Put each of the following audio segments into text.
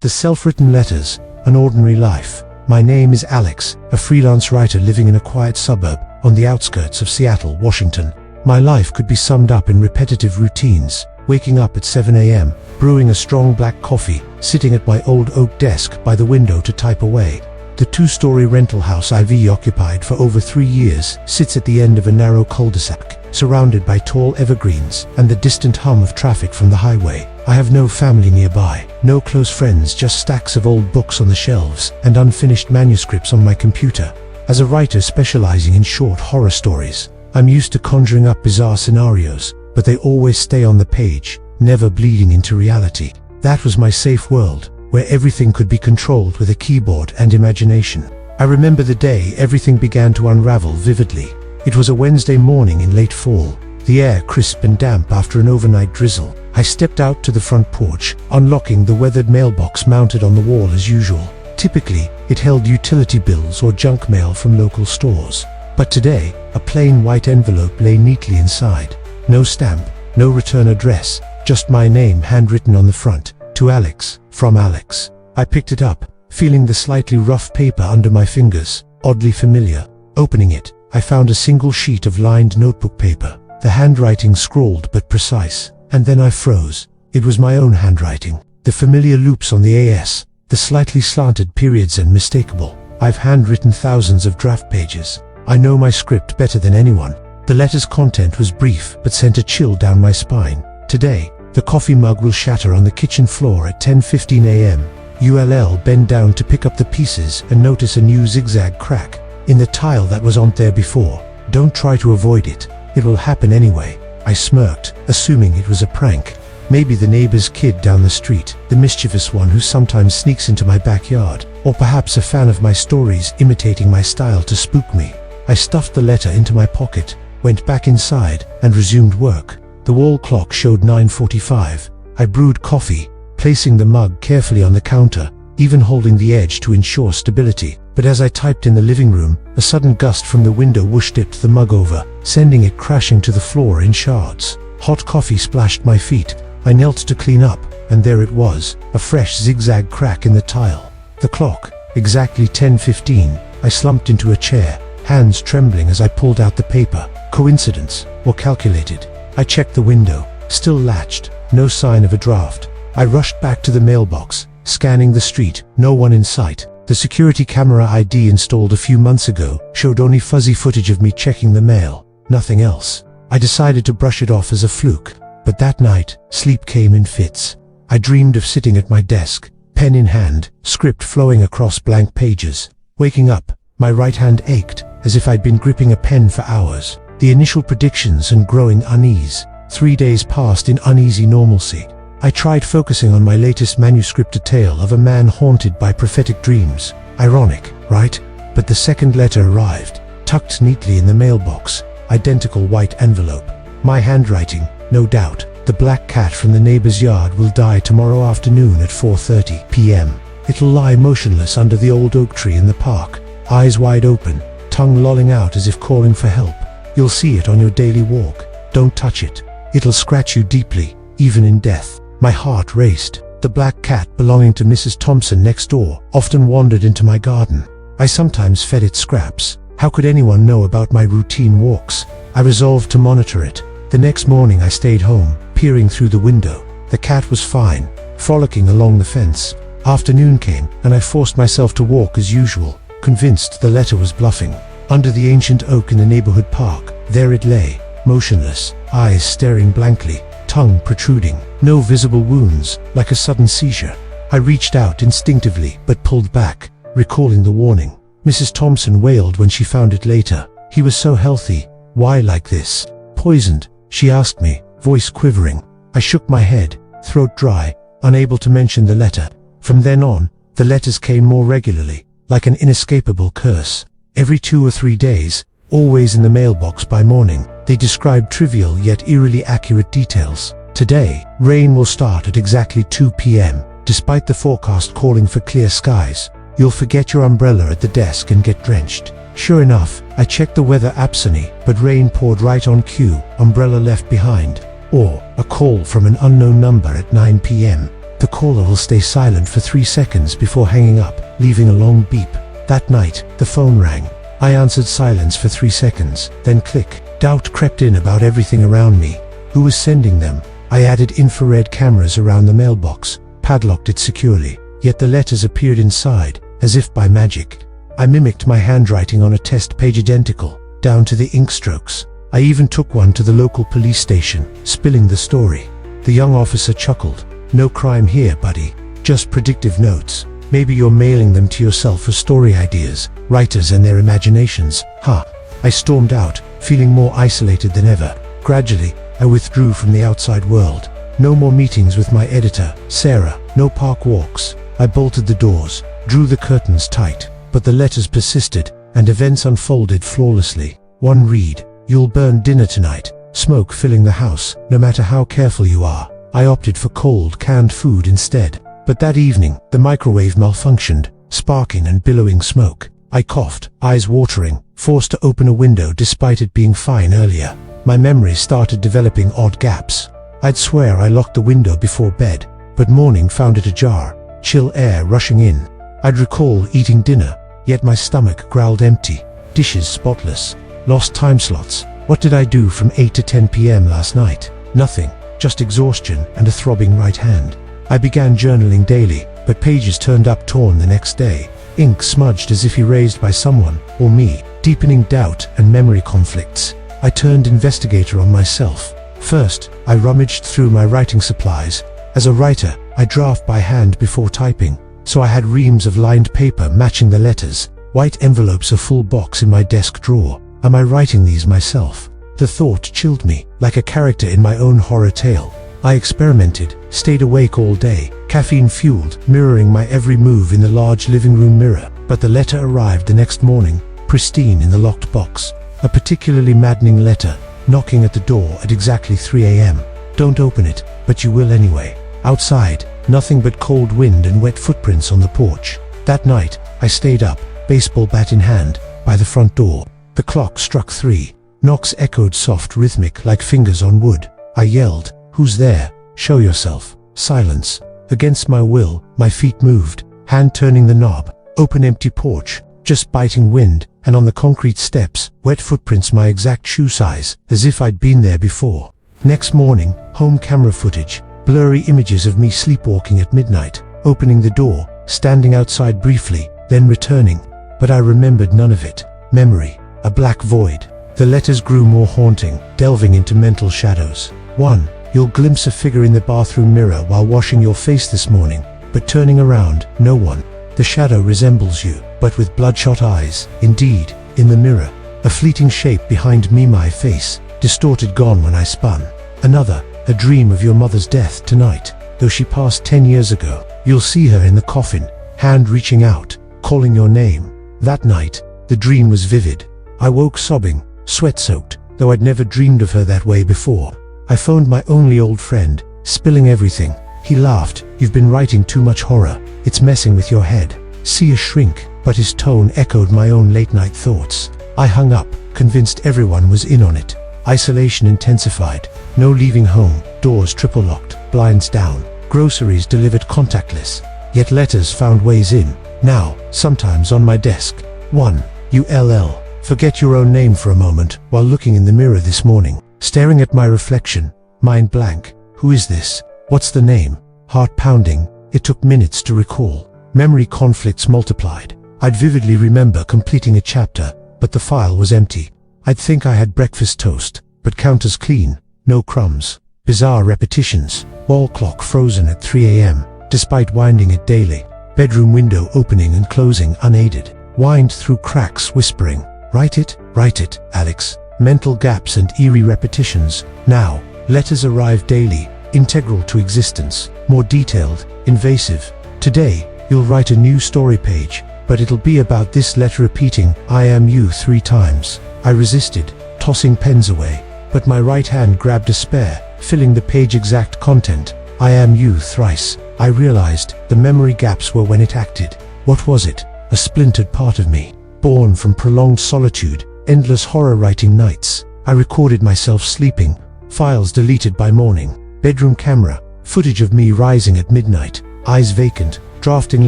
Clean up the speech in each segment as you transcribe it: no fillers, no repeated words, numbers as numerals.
The self-written letters, An Ordinary Life. My name is Alex, a freelance writer living in a quiet suburb on the outskirts of Seattle, Washington. My life could be summed up in repetitive routines, waking up at 7 a.m., brewing a strong black coffee, sitting at my old oak desk by the window to type away. The two-story rental house I've occupied for over 3 years sits at the end of a narrow cul-de-sac, surrounded by tall evergreens and the distant hum of traffic from the highway. I have no family nearby, no close friends, just stacks of old books on the shelves and unfinished manuscripts on my computer. As a writer specializing in short horror stories, I'm used to conjuring up bizarre scenarios, but they always stay on the page, never bleeding into reality. That was my safe world, where everything could be controlled with a keyboard and imagination. I remember the day everything began to unravel vividly. It was a Wednesday morning in late fall, the air crisp and damp after an overnight drizzle. I stepped out to the front porch, unlocking the weathered mailbox mounted on the wall as usual. Typically, it held utility bills or junk mail from local stores. But today, a plain white envelope lay neatly inside. No stamp, no return address, just my name handwritten on the front. To Alex, from Alex. I picked it up, feeling the slightly rough paper under my fingers, oddly familiar. Opening it, I found a single sheet of lined notebook paper, the handwriting scrawled but precise. And then I froze. It was my own handwriting. The familiar loops on the AS, the slightly slanted periods unmistakable. I've handwritten thousands of draft pages. I know my script better than anyone. The letter's content was brief but sent a chill down my spine. Today, the coffee mug will shatter on the kitchen floor at 10:15 a.m. ULL bend down to pick up the pieces and notice a new zigzag crack in the tile that wasn't there before. Don't try to avoid it. It will happen anyway. I smirked, assuming it was a prank. Maybe the neighbor's kid down the street, the mischievous one who sometimes sneaks into my backyard, or perhaps a fan of my stories imitating my style to spook me. I stuffed the letter into my pocket, went back inside, and resumed work. The wall clock showed 9:45. I brewed coffee, placing the mug carefully on the counter, even holding the edge to ensure stability. But as I typed in the living room, a sudden gust from the window whoosh-tipped the mug over, sending it crashing to the floor in shards. Hot coffee splashed my feet. I knelt to clean up, and there it was, a fresh zigzag crack in the tile. The clock, exactly 10:15. I slumped into a chair, hands trembling as I pulled out the paper. Coincidence, or calculated? I checked the window, still latched, no sign of a draft. I rushed back to the mailbox, scanning the street, no one in sight. The security camera ID installed a few months ago showed only fuzzy footage of me checking the mail, nothing else. I decided to brush it off as a fluke, but that night, sleep came in fits. I dreamed of sitting at my desk, pen in hand, script flowing across blank pages. Waking up, my right hand ached, as if I'd been gripping a pen for hours. The initial predictions and growing unease. 3 days passed in uneasy normalcy. I tried focusing on my latest manuscript, a tale of a man haunted by prophetic dreams. Ironic, right? But the second letter arrived, tucked neatly in the mailbox, identical white envelope. My handwriting, no doubt. The black cat from the neighbor's yard will die tomorrow afternoon at 4:30 p.m. It'll lie motionless under the old oak tree in the park, eyes wide open, tongue lolling out as if calling for help. You'll see it on your daily walk. Don't touch it. It'll scratch you deeply, even in death. My heart raced. The black cat belonging to Mrs. Thompson next door often wandered into my garden. I sometimes fed it scraps. How could anyone know about my routine walks? I resolved to monitor it. The next morning I stayed home, peering through the window. The cat was fine, frolicking along the fence. Afternoon came, and I forced myself to walk as usual, convinced the letter was bluffing. Under the ancient oak in the neighborhood park, there it lay, motionless, eyes staring blankly, tongue protruding, no visible wounds, like a sudden seizure. I reached out instinctively, but pulled back, recalling the warning. Mrs. Thompson wailed when she found it later. He was so healthy. Why like this? Poisoned? She asked me, voice quivering. I shook my head, throat dry, unable to mention the letter. From then on, the letters came more regularly, like an inescapable curse. Every 2 or 3 days, always in the mailbox by morning, they described trivial yet eerily accurate details. Today, rain will start at exactly 2 p.m., despite the forecast calling for clear skies. You'll forget your umbrella at the desk and get drenched. Sure enough, I checked the weather app Sunny, but rain poured right on cue, umbrella left behind. Or, a call from an unknown number at 9 p.m. The caller will stay silent for 3 seconds before hanging up, leaving a long beep. That night, the phone rang. I answered silence for 3 seconds, then click. Doubt crept in about everything around me. Who was sending them? I added infrared cameras around the mailbox, padlocked it securely, yet the letters appeared inside, as if by magic. I mimicked my handwriting on a test page identical, down to the ink strokes. I even took one to the local police station, spilling the story. The young officer chuckled. "No crime here, buddy. Just predictive notes. Maybe you're mailing them to yourself for story ideas, writers and their imaginations, huh?" I stormed out, feeling more isolated than ever. Gradually, I withdrew from the outside world. No more meetings with my editor, Sarah, no park walks. I bolted the doors, drew the curtains tight, but the letters persisted, and events unfolded flawlessly. One read: "You'll burn dinner tonight, smoke filling the house, no matter how careful you are." I opted for cold, canned food instead. But that evening, the microwave malfunctioned, sparking and billowing smoke. I coughed, eyes watering, forced to open a window despite it being fine earlier. My memory started developing odd gaps. I'd swear I locked the window before bed, but morning found it ajar, chill air rushing in. I'd recall eating dinner, yet my stomach growled empty, dishes spotless, lost time slots. What did I do from 8 to 10 p.m. last night? Nothing, just exhaustion and a throbbing right hand. I began journaling daily, but pages turned up torn the next day, ink smudged as if erased by someone, or me, deepening doubt and memory conflicts. I turned investigator on myself. First, I rummaged through my writing supplies. As a writer, I draft by hand before typing, so I had reams of lined paper matching the letters, white envelopes a full box in my desk drawer. Am I writing these myself? The thought chilled me, like a character in my own horror tale. I experimented, stayed awake all day, caffeine-fueled, mirroring my every move in the large living room mirror. But the letter arrived the next morning, pristine in the locked box. A particularly maddening letter, knocking at the door at exactly 3 a.m. Don't open it, but you will anyway. Outside, nothing but cold wind and wet footprints on the porch. That night, I stayed up, baseball bat in hand, by the front door. The clock struck 3. Knocks echoed soft, rhythmic, like fingers on wood. I yelled, "Who's there? Show yourself." Silence. Against my will, my feet moved, hand turning the knob. Open empty porch, just biting wind, and on the concrete steps, wet footprints my exact shoe size, as if I'd been there before. Next morning, home camera footage, blurry images of me sleepwalking at midnight, opening the door, standing outside briefly, then returning. But I remembered none of it. Memory, a black void. The letters grew more haunting, delving into mental shadows. 1. You'll glimpse a figure in the bathroom mirror while washing your face this morning, but turning around, no one. The shadow resembles you, but with bloodshot eyes. Indeed, in the mirror, a fleeting shape behind me, my face, distorted, gone when I spun. Another, a dream of your mother's death tonight, though she passed 10 years ago. You'll see her in the coffin, hand reaching out, calling your name. That night, the dream was vivid. I woke sobbing, sweat-soaked, though I'd never dreamed of her that way before. I phoned my only old friend, spilling everything. He laughed. "You've been writing too much horror. It's messing with your head." See a shrink, but his tone echoed my own late-night thoughts. I hung up, convinced everyone was in on it. Isolation intensified. No leaving home, doors triple-locked, blinds down, groceries delivered contactless. Yet letters found ways in. Now, sometimes on my desk. 1. ULL. Forget your own name for a moment while looking in the mirror this morning. Staring at my reflection, mind blank. Who is this? What's the name? Heart pounding. It took minutes to recall. Memory conflicts multiplied. I'd vividly remember completing a chapter, but the file was empty. I'd think I had breakfast toast, but counters clean, no crumbs. Bizarre repetitions. Wall clock frozen at 3 a.m., despite winding it daily. Bedroom window opening and closing unaided. Wind through cracks whispering, write it, Alex." Mental gaps and eerie repetitions. Now, letters arrive daily, integral to existence, more detailed, invasive. Today, you'll write a new story page, but it'll be about this letter repeating, "I am you" 3 times. I resisted, tossing pens away, but my right hand grabbed a spare, filling the page exact content. "I am you" thrice. I realized the memory gaps were when it acted. What was it? A splintered part of me, born from prolonged solitude, endless horror writing nights. I recorded myself sleeping, files deleted by morning. Bedroom camera, Footage of me rising at midnight, eyes vacant, drafting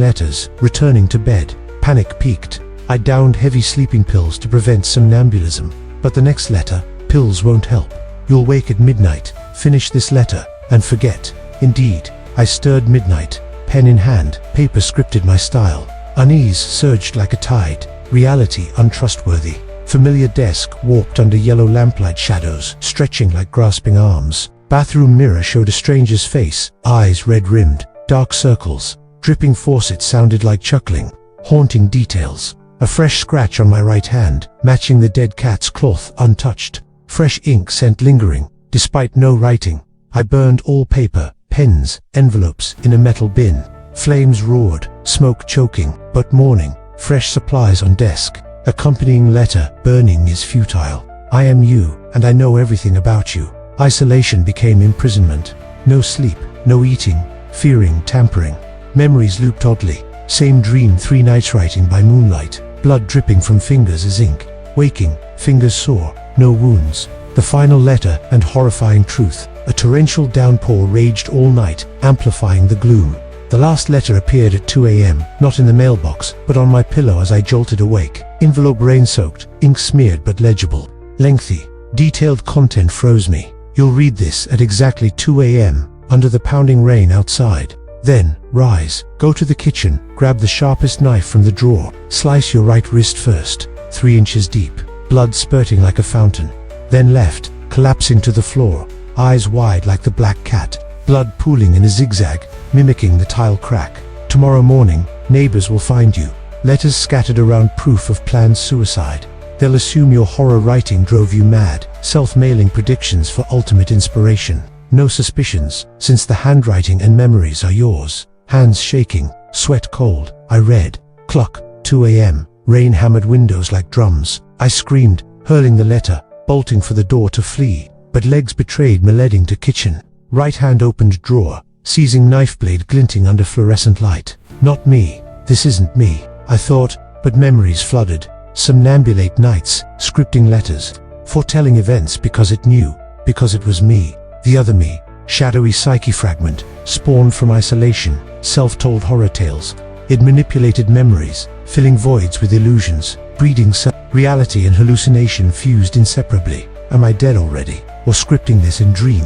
letters, returning to bed. Panic peaked. I downed heavy sleeping pills to prevent somnambulism. But the next letter, pills won't help. You'll wake at midnight, finish this letter, and forget. Indeed, I stirred midnight, pen in hand, paper scripted my style. Unease surged like a tide, reality untrustworthy. Familiar desk warped under yellow lamplight shadows, stretching like grasping arms. Bathroom mirror showed a stranger's face, eyes red-rimmed, dark circles. Dripping faucet sounded like chuckling. Haunting details. A fresh scratch on my right hand, matching the dead cat's cloth untouched. Fresh ink scent lingering, despite no writing. I burned all paper, pens, envelopes in a metal bin. Flames roared, smoke choking, but morning. Fresh supplies on desk. Accompanying letter, burning is futile. I am you, and I know everything about you. Isolation became imprisonment. No sleep, no eating, fearing tampering. Memories looped oddly. Same dream 3 nights writing by moonlight. Blood dripping from fingers as ink. Waking, fingers sore, no wounds. The final letter and horrifying truth. A torrential downpour raged all night, amplifying the gloom. The last letter appeared at 2 a.m., not in the mailbox, but on my pillow as I jolted awake. Envelope rain-soaked, ink smeared but legible. Lengthy, detailed content froze me. You'll read this at exactly 2 a.m., under the pounding rain outside. Then, rise, go to the kitchen, grab the sharpest knife from the drawer, slice your right wrist first, 3 inches deep, blood spurting like a fountain. Then left, collapsing to the floor, eyes wide like the black cat, blood pooling in a zigzag, mimicking the tile crack. Tomorrow morning, neighbors will find you. Letters scattered around proof of planned suicide. They'll assume your horror writing drove you mad, self-mailing predictions for ultimate inspiration. No suspicions, since the handwriting and memories are yours. Hands shaking, sweat cold, I read. Cluck, 2 a.m., rain hammered windows like drums. I screamed, hurling the letter, bolting for the door to flee, but legs betrayed me leading to kitchen. Right hand opened drawer, seizing knife blade glinting under fluorescent light. Not me, this isn't me, I thought, but memories flooded. Somnambulate nights, scripting letters, foretelling events because it knew, because it was me. The other me, shadowy psyche fragment, spawned from isolation, self-told horror tales. It manipulated memories, filling voids with illusions, breeding reality and hallucination fused inseparably. Am I dead already, or scripting this in dream?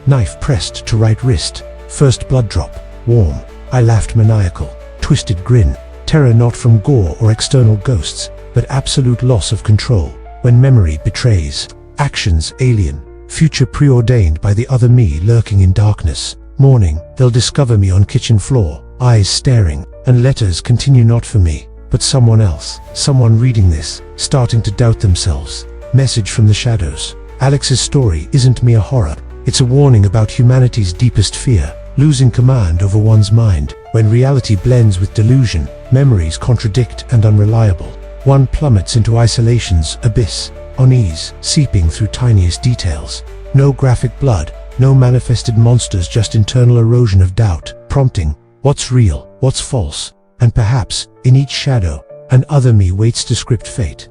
Knife pressed to right wrist, first blood drop, warm. I laughed maniacal, twisted grin, terror not from gore or external ghosts, but absolute loss of control, when memory betrays. Actions alien. Future preordained by the other me lurking in darkness. Morning, they'll discover me on kitchen floor, eyes staring, and letters continue not for me, but someone else. Someone reading this, starting to doubt themselves. Message from the shadows. Alex's story isn't mere horror. It's a warning about humanity's deepest fear, losing command over one's mind. When reality blends with delusion, memories contradict and unreliable. One plummets into isolation's abyss, unease seeping through tiniest details. No graphic blood, no manifested monsters, just internal erosion of doubt, prompting what's real, what's false, and perhaps, in each shadow, an other me waits to script fate.